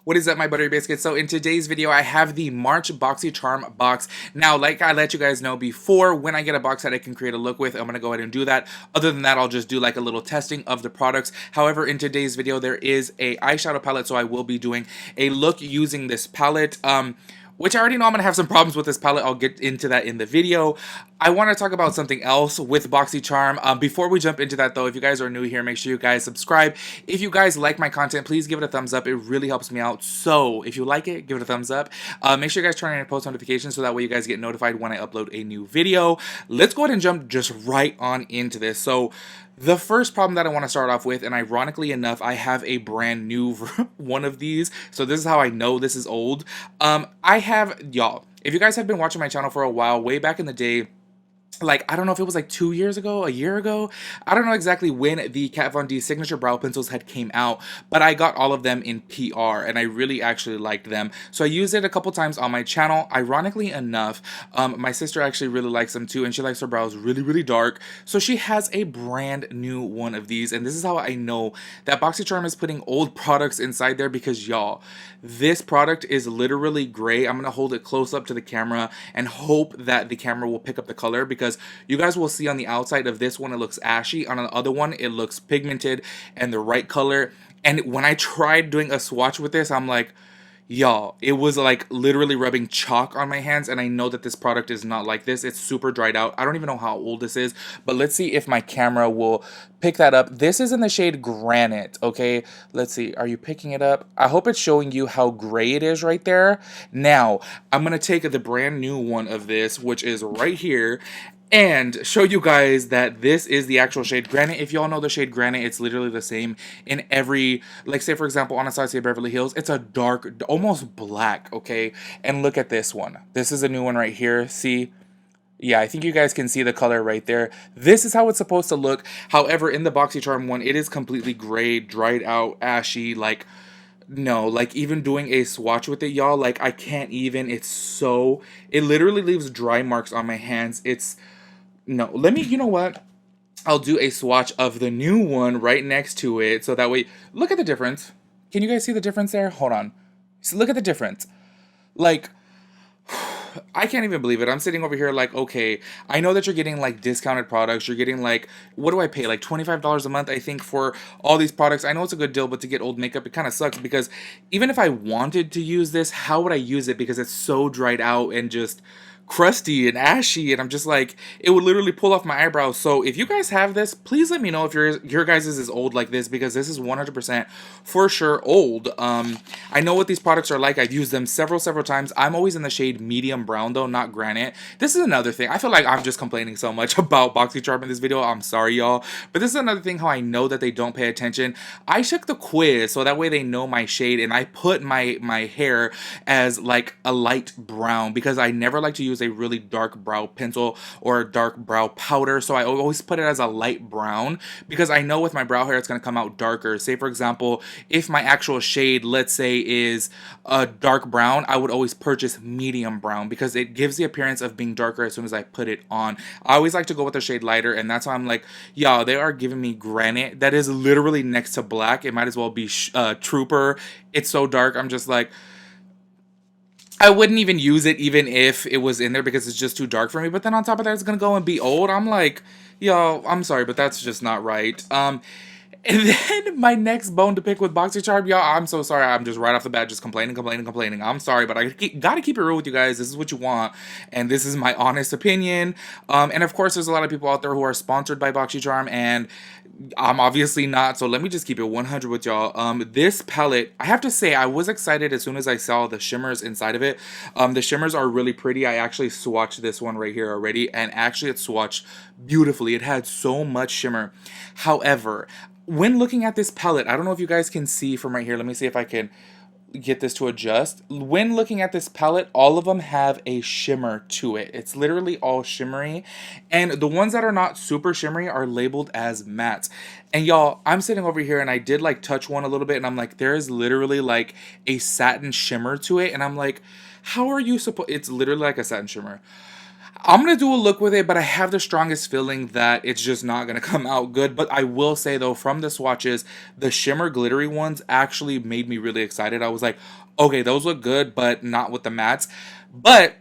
What is up, my buttery biscuits? So in today's video, I have the March Boxy Charm box. Now, like I let you guys know before, when I get a box that I can create a look with, I'm going to go ahead and do that. Other than that, I'll just do like a little testing of the products. However, in today's video, there is a eyeshadow palette, so I will be doing a look using this palette. Which I already know I'm going to have some problems with this palette. I'll get into that in the video. I want to talk about something else with Boxycharm. Before we jump into that though, if you guys are new here, make sure you guys subscribe. If you guys like my content, please give it a thumbs up. It really helps me out. So if you like it, give it a thumbs up. Make sure you guys turn on your post notifications so that way you guys get notified when I upload a new video. Let's go ahead and jump just right on into this. So the first problem that I want to start off with, and ironically enough, I have a brand new one of these. So this is how I know this is old. I have, y'all, if you guys have been watching my channel for a while, way back in the day, like, I don't know if it was like 2 years ago, a year ago. I don't know exactly when the Kat Von D signature brow pencils had came out, but I got all of them in PR and I really actually liked them. So I used it a couple times on my channel. Ironically enough, my sister actually really likes them too, and she likes her brows really, really dark. So she has a brand new one of these, and this is how I know that Boxycharm is putting old products inside there, because y'all, this product is literally gray. I'm gonna hold it close up to the camera and hope that the camera will pick up the color, because you guys will see on the outside of this one it looks ashy, on the other one it looks pigmented and the right color. And when I tried doing a swatch with this, I'm like, y'all, it was like literally rubbing chalk on my hands, and I know that this product is not like this. It's super dried out. I don't even know how old this is, but let's see if my camera will pick that up. This is in the shade Granite, okay? Let's see. Are you picking it up? I hope it's showing you how gray it is right there. Now, I'm going to take the brand new one of this, which is right here, and show you guys that this is the actual shade Granite. If y'all know the shade Granite, it's literally the same in every, like, say for example Anastasia Beverly Hills, it's a dark, almost black, okay? And look at this one. This is a new one right here. See? Yeah, I think you guys can see the color right there. This is how it's supposed to look. However, in the Boxycharm one, it is completely gray, dried out, ashy, like, no, like, even doing a swatch with it, y'all, like, I can't even. It's so, it literally leaves dry marks on my hands. It's, no, let me, you know what? I'll do a swatch of the new one right next to it, so that way, look at the difference. Can you guys see the difference there? Hold on. So look at the difference. Like, I can't even believe it. I'm sitting over here like, okay, I know that you're getting like discounted products. You're getting like, what do I pay? Like $25 a month, I think, for all these products. I know it's a good deal, but to get old makeup, it kind of sucks, because even if I wanted to use this, how would I use it? Because it's so dried out and just crusty and ashy, and I'm just like, it would literally pull off my eyebrows. So if you guys have this, please let me know if your guys' is old like this, because this is 100% for sure old. I know what these products are like. I've used them several times. I'm always in the shade medium brown though, not Granite. This is another thing. I feel like I'm just complaining so much about Boxycharm in this video. I'm sorry, y'all, but this is another thing how I know that they don't pay attention. I took the quiz so that way they know my shade, and I put my hair as like a light brown, because I never like to use a really dark brow pencil or a dark brow powder, so I always put it as a light brown, because I know with my brow hair it's going to come out darker. Say for example, if my actual shade, let's say, is a dark brown, I would always purchase medium brown, because it gives the appearance of being darker as soon as I put it on. I always like to go with a shade lighter, and that's why I'm like, y'all, they are giving me Granite that is literally next to black. It might as well be Trooper. It's so dark. I'm just like, I wouldn't even use it even if it was in there, because it's just too dark for me. But then on top of that, it's gonna go and be old. I'm like, yo, I'm sorry, but that's just not right. And then my next bone to pick with Boxycharm, y'all, I'm so sorry. I'm just right off the bat just complaining. I'm sorry, but I gotta keep it real with you guys. This is what you want, and this is my honest opinion. And of course, there's a lot of people out there who are sponsored by Boxycharm, and I'm obviously not, so let me just keep it 100 with y'all. This palette, I have to say, I was excited as soon as I saw the shimmers inside of it. The shimmers are really pretty. I actually swatched this one right here already, and actually it swatched beautifully. It had so much shimmer. However, when looking at this palette, I don't know if you guys can see from right here. Let me see if I can get this to adjust. When looking at this palette, all of them have a shimmer to it. It's literally all shimmery, and the ones that are not super shimmery are labeled as mattes. And y'all, I'm sitting over here and I did like touch one a little bit, and I'm like, there is literally like a satin shimmer to it, and I'm like, how are you supposed, it's literally like a satin shimmer. I'm gonna do a look with it, but I have the strongest feeling that it's just not gonna come out good. But I will say though, from the swatches, the shimmer glittery ones actually made me really excited. I was like, okay, those look good, but not with the mattes. But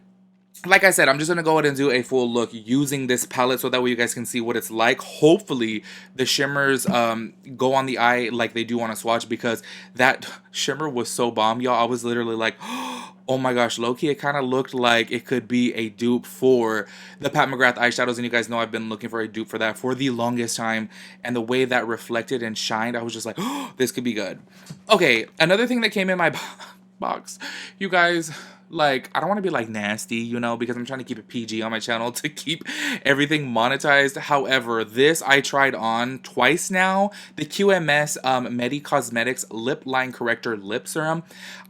like I said, I'm just going to go ahead and do a full look using this palette so that way you guys can see what it's like. Hopefully, the shimmers go on the eye like they do on a swatch, because that shimmer was so bomb, y'all. I was literally like, oh my gosh, low-key, it kind of looked like it could be a dupe for the Pat McGrath eyeshadows, and you guys know I've been looking for a dupe for that for the longest time, and the way that reflected and shined, I was just like, oh, this could be good. Okay, another thing that came in my box, you guys, like, I don't want to be like nasty, you know, because I'm trying to keep it PG on my channel to keep everything monetized. However, this I tried on twice now, the QMS Medi Cosmetics Lip Line Corrector Lip Serum.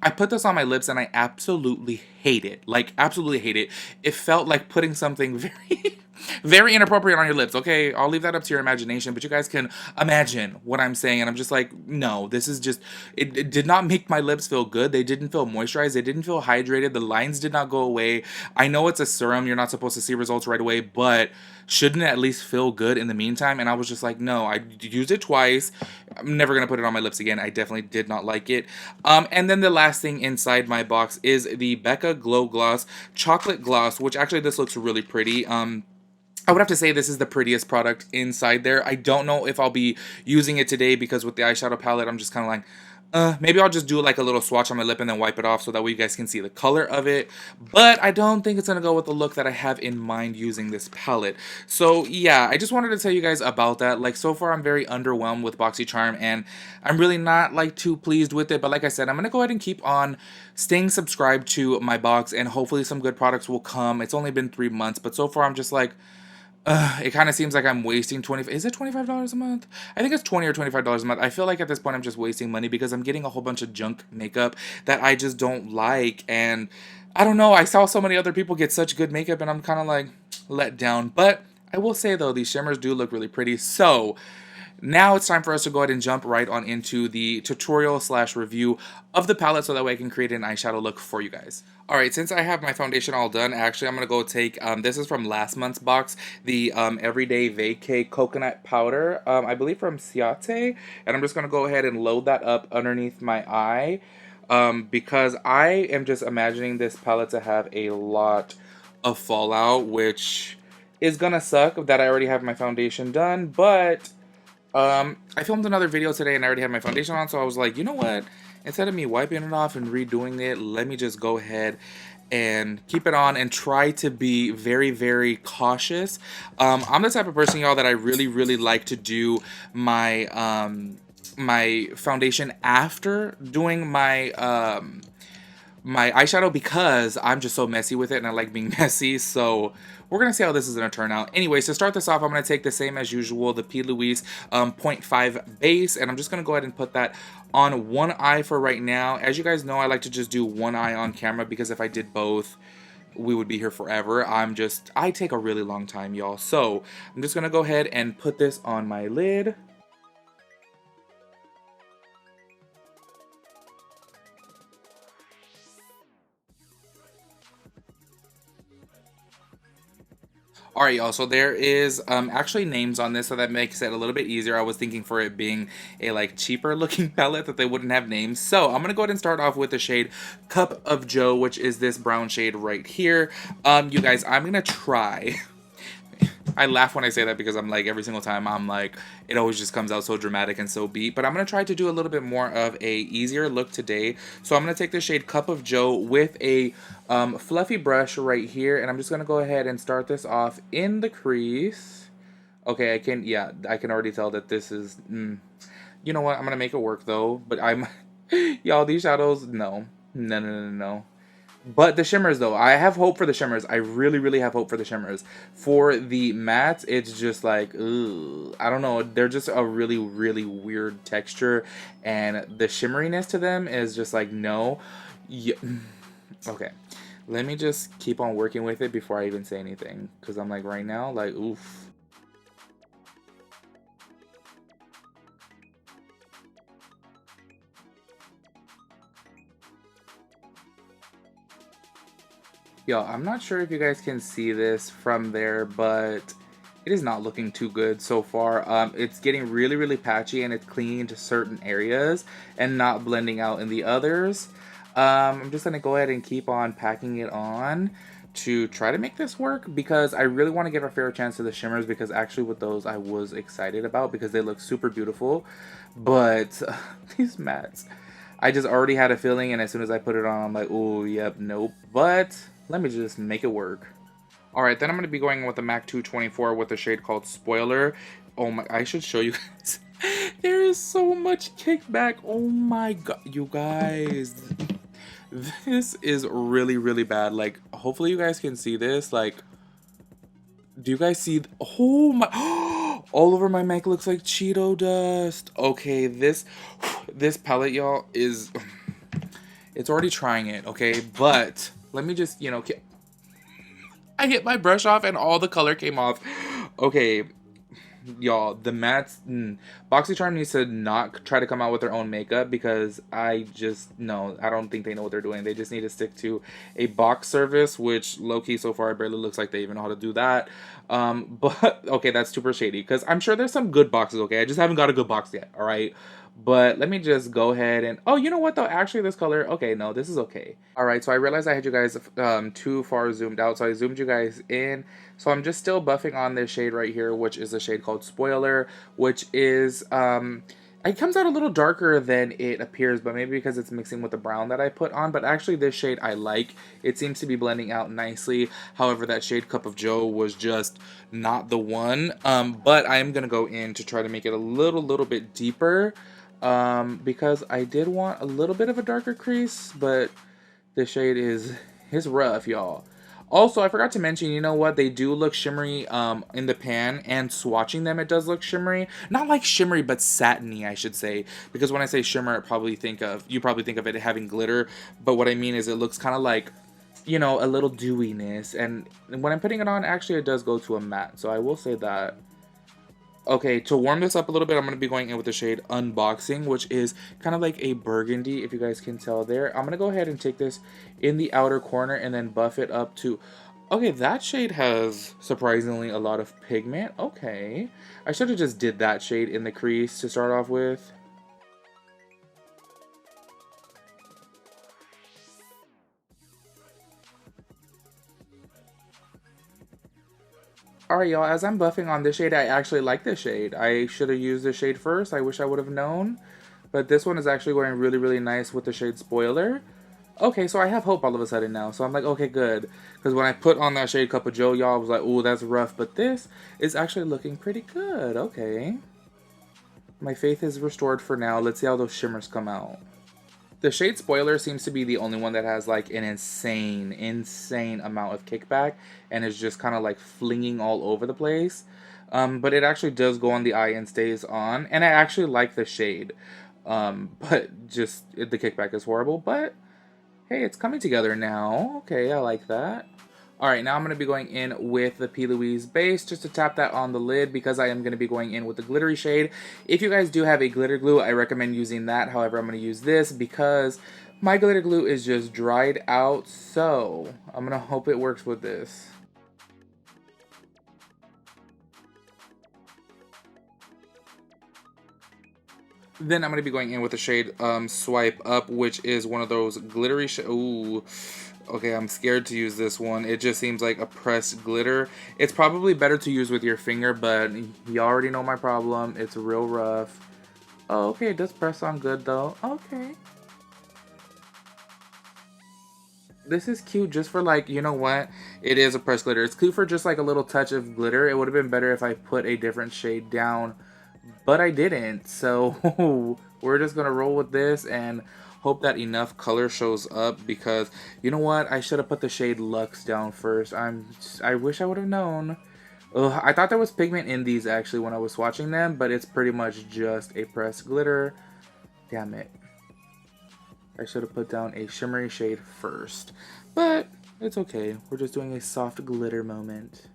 I put this on my lips and I absolutely hate it. Like, absolutely hate it. It felt like putting something very very inappropriate on your lips. Okay, I'll leave that up to your imagination, but you guys can imagine what I'm saying. And I'm just like, no, this is just, it did not make my lips feel good. They didn't feel moisturized. They didn't feel hydrated. The lines did not go away. I know it's a serum. You're not supposed to see results right away, but shouldn't it at least feel good in the meantime? And I was just like, no, I used it twice. I'm never going to put it on my lips again. I definitely did not like it. And then the last thing inside my box is the Becca Glow Gloss Chocolate Gloss, which actually this looks really pretty. I would have to say this is the prettiest product inside there. I don't know if I'll be using it today because with the eyeshadow palette, I'm just kind of like, maybe I'll just do like a little swatch on my lip and then wipe it off so that way you guys can see the color of it. But I don't think it's going to go with the look that I have in mind using this palette. So yeah, I just wanted to tell you guys about that. Like, so far I'm very underwhelmed with Boxycharm and I'm really not like too pleased with it. But like I said, I'm going to go ahead and keep on staying subscribed to my box and hopefully some good products will come. It's only been 3 months, but so far I'm just like, it kind of seems like I'm wasting is it $25 a month? I think it's $20 or $25 a month. I feel like at this point I'm just wasting money because I'm getting a whole bunch of junk makeup that I just don't like. And I don't know, I saw so many other people get such good makeup and I'm kind of like let down. But I will say though, these shimmers do look really pretty. So now it's time for us to go ahead and jump right on into the tutorial slash review of the palette so that way I can create an eyeshadow look for you guys. Alright, since I have my foundation all done, actually I'm going to go take, this is from last month's box, the Everyday Vacay Coconut Powder, I believe from Ciate, and I'm just going to go ahead and load that up underneath my eye, because I am just imagining this palette to have a lot of fallout, which is going to suck that I already have my foundation done, but I filmed another video today and I already had my foundation on, so I was like, you know what? Instead of me wiping it off and redoing it, let me just go ahead and keep it on and try to be very, very cautious. I'm the type of person, y'all, that I really, really like to do my my foundation after doing my my eyeshadow because I'm just so messy with it and I like being messy. So we're going to see how this is going to turn out. Anyways, to start this off, I'm going to take the same as usual, the P. Louise 0.5 base, and I'm just going to go ahead and put that on one eye for right now. As you guys know, I like to just do one eye on camera because if I did both, we would be here forever. I take a really long time, y'all. So I'm just going to go ahead and put this on my lid. Alright, y'all, so there is actually names on this, so that makes it a little bit easier. I was thinking for it being a like cheaper looking palette that they wouldn't have names. So I'm going to go ahead and start off with the shade Cup of Joe, which is this brown shade right here. You guys, I'm going to try... I laugh when I say that because I'm like, every single time I'm like, it always just comes out so dramatic and so beat. But I'm going to try to do a little bit more of a easier look today. So I'm going to take the shade Cup of Joe with a fluffy brush right here. And I'm just going to go ahead and start this off in the crease. Okay, I can already tell that this is, you know what? I'm going to make it work though. But y'all, these shadows, no. No. But the shimmers, though, I have hope for the shimmers. I really, really have hope for the shimmers. For the mattes, it's just like, ugh, I don't know. They're just a really, really weird texture. And the shimmeriness to them is just like, no. Yeah. Okay. Let me just keep on working with it before I even say anything. Because I'm like, right now, like, oof. Yo, I'm not sure if you guys can see this from there, but it is not looking too good so far. It's getting really, really patchy and it's clinging to certain areas and not blending out in the others. I'm just gonna go ahead and keep on packing it on to try to make this work because I really want to give a fair chance to the shimmers because actually with those I was excited about because they look super beautiful. But these mattes, I just already had a feeling, and as soon as I put it on, I'm like, oh, yep, nope. But let me just make it work. All right, then I'm going to be going with the MAC 224 with a shade called Spoiler. Oh my, I should show you guys. There is so much kickback. Oh my god, you guys. This is really, really bad. Like, hopefully you guys can see this. Like, do you guys see? Oh my, all over my mic looks like Cheeto dust. Okay, this palette, y'all, is, it's already trying it, okay? But let me just, you know, I hit my brush off and all the color came off. Okay, y'all, the mattes, Boxycharm needs to not try to come out with their own makeup because I just, no, I don't think they know what they're doing. They just need to stick to a box service, which low-key so far it barely looks like they even know how to do that. But, okay, that's super shady because I'm sure there's some good boxes, okay? I just haven't got a good box yet, all right? But let me just go ahead and, oh, you know what though? Actually, this color, okay, no, this is okay. All right, so I realized I had you guys too far zoomed out, so I zoomed you guys in. So I'm just still buffing on this shade right here, which is a shade called Spoiler, which is, it comes out a little darker than it appears, but maybe because it's mixing with the brown that I put on. But actually, this shade I like. It seems to be blending out nicely. However, that shade Cup of Joe was just not the one. But I am going to go in to try to make it a little bit deeper. Because I did want a little bit of a darker crease, but this shade is rough, y'all. Also, I forgot to mention, you know what? They do look shimmery in the pan, and swatching them, it does look shimmery. Not like shimmery, but satiny, I should say. Because when I say shimmer, you probably think of it having glitter. But what I mean is it looks kind of like, you know, a little dewiness. And when I'm putting it on, actually, it does go to a matte. So I will say that. Okay, to warm this up a little bit, I'm going to be going in with the shade Unboxing, which is kind of like a burgundy, if you guys can tell there. I'm going to go ahead and take this in the outer corner and then buff it up to... Okay, that shade has surprisingly a lot of pigment. Okay. I should have just did that shade in the crease to start off with. Alright, y'all, as I'm buffing on this shade, I actually like this shade. I should have used this shade first. I wish I would have known. But this one is actually going really, really nice with the shade Spoiler. Okay, so I have hope all of a sudden now. So I'm like, okay, good. Because when I put on that shade Cup of Joe, y'all, I was like, oh, that's rough. But this is actually looking pretty good. Okay. My faith is restored for now. Let's see how those shimmers come out. The shade Spoiler seems to be the only one that has like an insane amount of kickback and is just kind of like flinging all over the place. But it actually does go on the eye and stays on. And I actually like the shade. But just the kickback is horrible. But hey, it's coming together now. Okay, I like that. Alright, now I'm going to be going in with the P. Louise base just to tap that on the lid because I am going to be going in with the glittery shade. If you guys do have a glitter glue, I recommend using that. However, I'm going to use this because my glitter glue is just dried out. So I'm going to hope it works with this. Then I'm going to be going in with the shade Swipe Up, which is one of those glittery ooh. Okay, I'm scared to use this one. It just seems like a pressed glitter. It's probably better to use with your finger, but you already know my problem. It's real rough. Oh, okay, it does press on good though. Okay. This is cute just for like, you know what? It is a pressed glitter. It's cute for just like a little touch of glitter. It would have been better if I put a different shade down, but I didn't. So we're just going to roll with this and hope that enough color shows up because, you know what? I should have put the shade Luxe down first. I wish I would have known. Ugh, I thought there was pigment in these actually when I was swatching them, but it's pretty much just a pressed glitter. Damn it. I should have put down a shimmery shade first, but it's okay. We're just doing a soft glitter moment.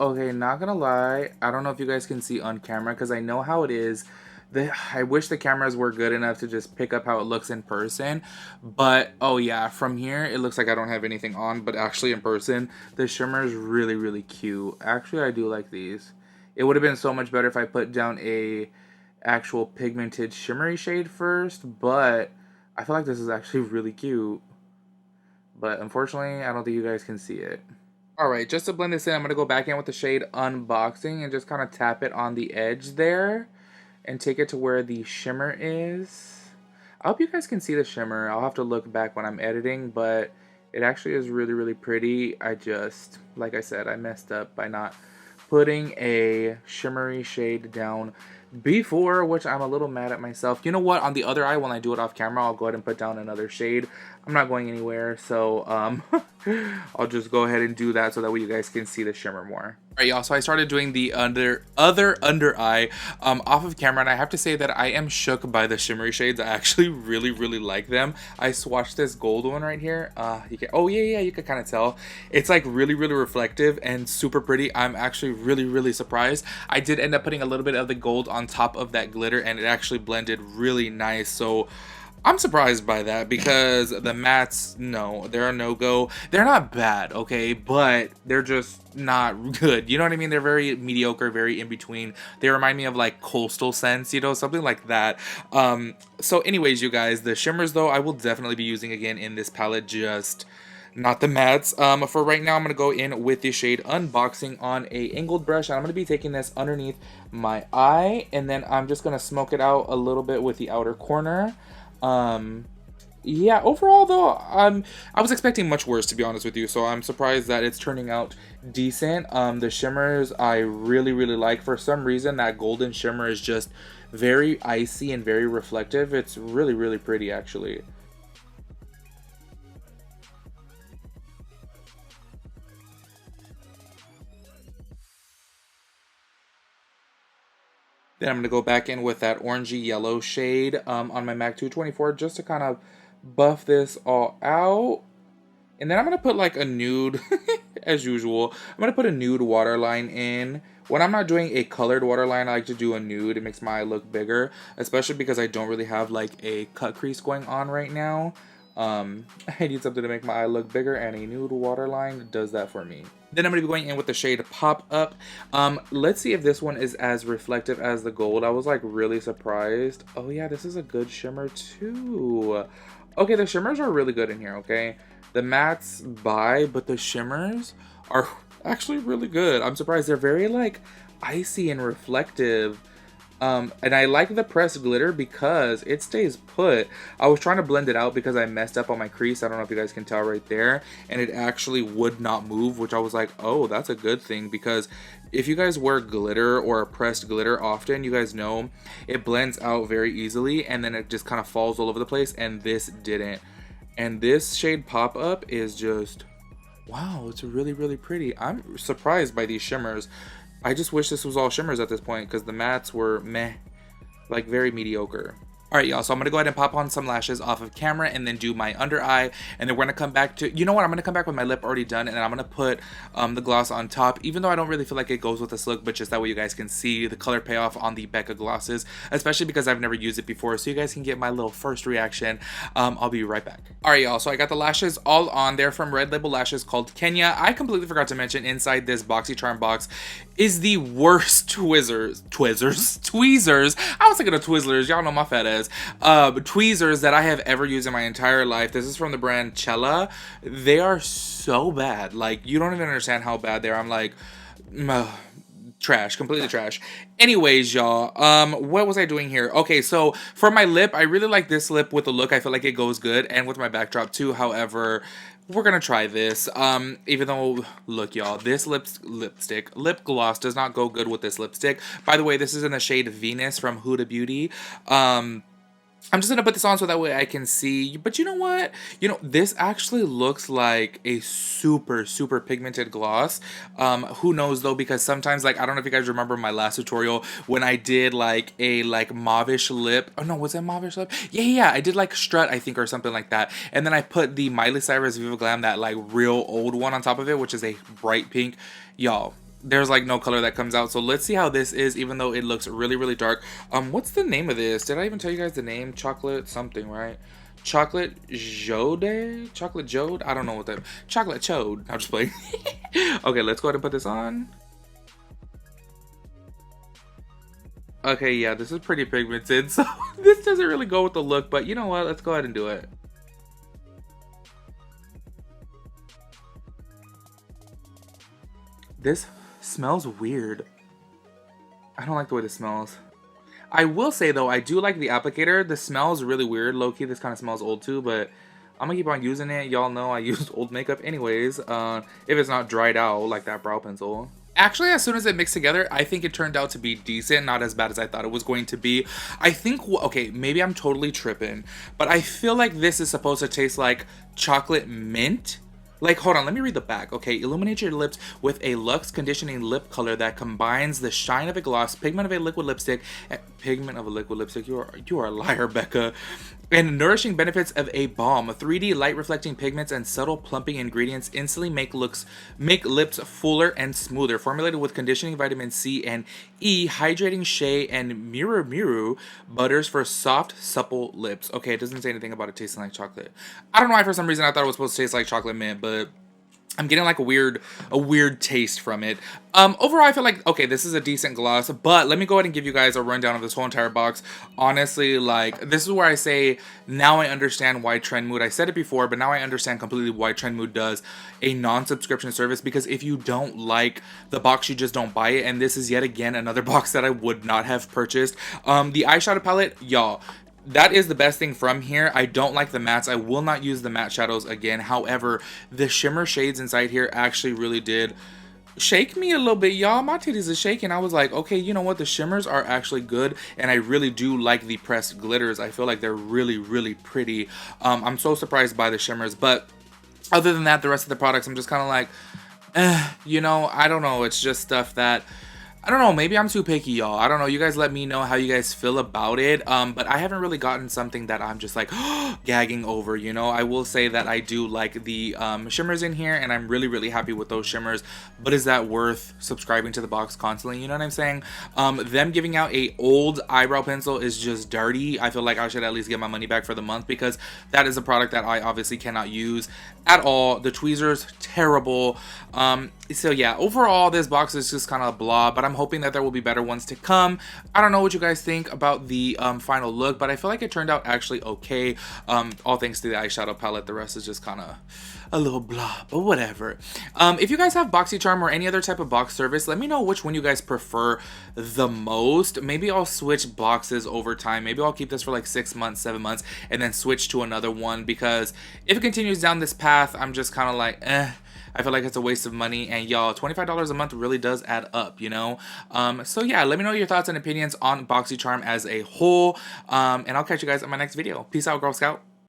Okay, not gonna lie, I don't know if you guys can see on camera because I know how it is. I wish the cameras were good enough to just pick up how it looks in person. But, oh yeah, from here, it looks like I don't have anything on. But actually, in person, the shimmer is really, really cute. Actually, I do like these. It would have been so much better if I put down a actual pigmented shimmery shade first. But I feel like this is actually really cute. But unfortunately, I don't think you guys can see it. Alright, just to blend this in, I'm going to go back in with the shade Unboxing and just kind of tap it on the edge there and take it to where the shimmer is. I hope you guys can see the shimmer. I'll have to look back when I'm editing, but it actually is really, really pretty. I just, like I said, I messed up by not putting a shimmery shade down before, which I'm a little mad at myself. You know what? On the other eye, when I do it off camera, I'll go ahead and put down another shade. I'm not going anywhere, so I'll just go ahead and do that so that way you guys can see the shimmer more. Alright, y'all, so I started doing the other under eye off of camera, and I have to say that I am shook by the shimmery shades. I actually really, really like them. I swatched this gold one right here. You can, oh yeah, you can kind of tell. It's like really, really reflective and super pretty. I'm actually really, really surprised. I did end up putting a little bit of the gold on top of that glitter, and it actually blended really nice. So I'm surprised by that because the mattes, no, they're a no-go. They're not bad, okay, but they're just not good. You know what I mean? They're very mediocre, very in between. They remind me of like Coastal Scents, you know, something like that. So anyways, you guys, the shimmers though, I will definitely be using again in this palette, just not the mattes. For right now, I'm going to go in with the shade Unboxing on a angled brush. And I'm going to be taking this underneath my eye, and then I'm just going to smoke it out a little bit with the outer corner. Yeah, overall though, I was expecting much worse, to be honest with you, so I'm surprised that it's turning out decent. The shimmers I really, really like. For some reason, that golden shimmer is just very icy and very reflective. It's really, really pretty, actually. Then I'm going to go back in with that orangey yellow shade on my MAC 224 just to kind of buff this all out. And then I'm going to put like a nude, as usual. I'm going to put a nude waterline in. When I'm not doing a colored waterline, I like to do a nude. It makes my eye look bigger, especially because I don't really have like a cut crease going on right now. I need something to make my eye look bigger, and a nude waterline does that for me. Then I'm going to be going in with the shade Pop Up. Let's see if this one is as reflective as the gold. I was like really surprised. Oh yeah, this is a good shimmer too. Okay, the shimmers are really good in here, okay? The mattes buy, but the shimmers are actually really good. I'm surprised. They're very like icy and reflective. And I like the pressed glitter because it stays put. I was trying to blend it out because I messed up on my crease. I don't know if you guys can tell right there. And it actually would not move, which I was like, oh, that's a good thing. Because if you guys wear glitter or pressed glitter often, you guys know it blends out very easily. And then it just kind of falls all over the place. And this didn't. And this shade Pop Up is just, wow, it's really, really pretty. I'm surprised by these shimmers. I just wish this was all shimmers at this point because the mattes were meh, like very mediocre. Alright, y'all, so I'm going to go ahead and pop on some lashes off of camera and then do my under eye. And then we're going to come back to, you know what, I'm going to come back with my lip already done. And then I'm going to put the gloss on top, even though I don't really feel like it goes with this look. But just that way you guys can see the color payoff on the Becca glosses, especially because I've never used it before. So you guys can get my little first reaction. I'll be right back. Alright, y'all, so I got the lashes all on. They're from Red Label Lashes called Kenya. I completely forgot to mention inside this Boxycharm box is the worst tweezers. I was thinking of Twizzlers. Y'all know my fat ass. Tweezers that I have ever used in my entire life. This is from the brand Cella. They are so bad. Like, you don't even understand how bad they are. I'm like, trash, completely trash. Anyways, y'all, what was I doing here? Okay, so for my lip, I really like this lip with the look. I feel like it goes good, and with my backdrop too. However, we're gonna try this. Even though, look, y'all, this lip gloss does not go good with this lipstick. By the way, this is in the shade Venus from Huda Beauty. I'm just going to put this on so that way I can see. But you know what? You know, this actually looks like a super, super pigmented gloss. Who knows, though, because sometimes, like, I don't know if you guys remember my last tutorial when I did, like, a, like, mauvish lip. Oh, no, was it mauvish lip? Yeah. I did, like, Strut, I think, or something like that. And then I put the Miley Cyrus Viva Glam, that, like, real old one on top of it, which is a bright pink. Y'all, there's like no color that comes out. So let's see how this is, even though it looks really, really dark. What's the name of this? Did I even tell you guys the name? Chocolate something, right? Chocolate Jode? Chocolate Jode? I don't know what that. Chocolate Chode. I'm just playing. Okay, let's go ahead and put this on. Okay, yeah, this is pretty pigmented, so this doesn't really go with the look, but you know what? Let's go ahead and do it. This smells weird. I don't like the way this smells. I will say though, I do like the applicator. The smell is really weird. Low-key, this kind of smells old too, but I'm gonna keep on using it. Y'all know I use old makeup anyways. If it's not dried out, like that brow pencil. Actually, as soon as it mixed together, I think it turned out to be decent. Not as bad as I thought it was going to be. I think, okay, maybe I'm totally tripping, but I feel like this is supposed to taste like chocolate mint. Like, hold on, let me read the back. Okay, illuminate your lips with a luxe conditioning lip color that combines the shine of a gloss, pigment of a liquid lipstick, you are a liar, Becca, and nourishing benefits of a balm. 3D light reflecting pigments and subtle plumping ingredients instantly make lips fuller and smoother. Formulated with conditioning vitamin C and E, hydrating shea, and miru butters for soft, supple lips. Okay, it doesn't say anything about it tasting like chocolate. I don't know why for some reason I thought it was supposed to taste like chocolate mint, but I'm getting like a weird taste from it. Overall, I feel like, okay, this is a decent gloss, but let me go ahead and give you guys a rundown of this whole entire box. Honestly, like, this is where I say, now I understand why Trendmood, I said it before, but now I understand completely why Trendmood does a non-subscription service, because if you don't like the box, you just don't buy it, and this is yet again another box that I would not have purchased. The eyeshadow palette, y'all, that is the best thing from here. I don't like the mattes. I will not use the matte shadows again. However, the shimmer shades inside here actually really did shake me a little bit, y'all. My titties are shaking. I was like, okay, you know what? The shimmers are actually good, and I really do like the pressed glitters. I feel like they're really, really pretty. I'm so surprised by the shimmers, but other than that, the rest of the products, I'm just kind of like, you know, I don't know. It's just stuff that, I don't know, maybe I'm too picky, y'all. I don't know. You guys let me know how you guys feel about it. But I haven't really gotten something that I'm just like gagging over, you know. I will say that I do like the shimmers in here, and I'm really, really happy with those shimmers. But is that worth subscribing to the box constantly? You know what I'm saying? Them giving out a old eyebrow pencil is just dirty. I feel like I should at least get my money back for the month, because that is a product that I obviously cannot use at all. The tweezers, terrible. So yeah, overall this box is just kind of blah, but I'm hoping that there will be better ones to come. I don't know what you guys think about the final look, but I feel like it turned out actually okay. All thanks to the eyeshadow palette. The rest is just kind of a little blah, but whatever. If you guys have Boxycharm or any other type of box service, let me know which one you guys prefer the most. Maybe I'll switch boxes over time. Maybe I'll keep this for like 6 months, 7 months, and then switch to another one, because if it continues down this path, I'm just kind of like, I feel like it's a waste of money, and y'all, $25 a month really does add up, you know? So yeah, let me know your thoughts and opinions on Boxycharm as a whole, and I'll catch you guys in my next video. Peace out, Girl Scout.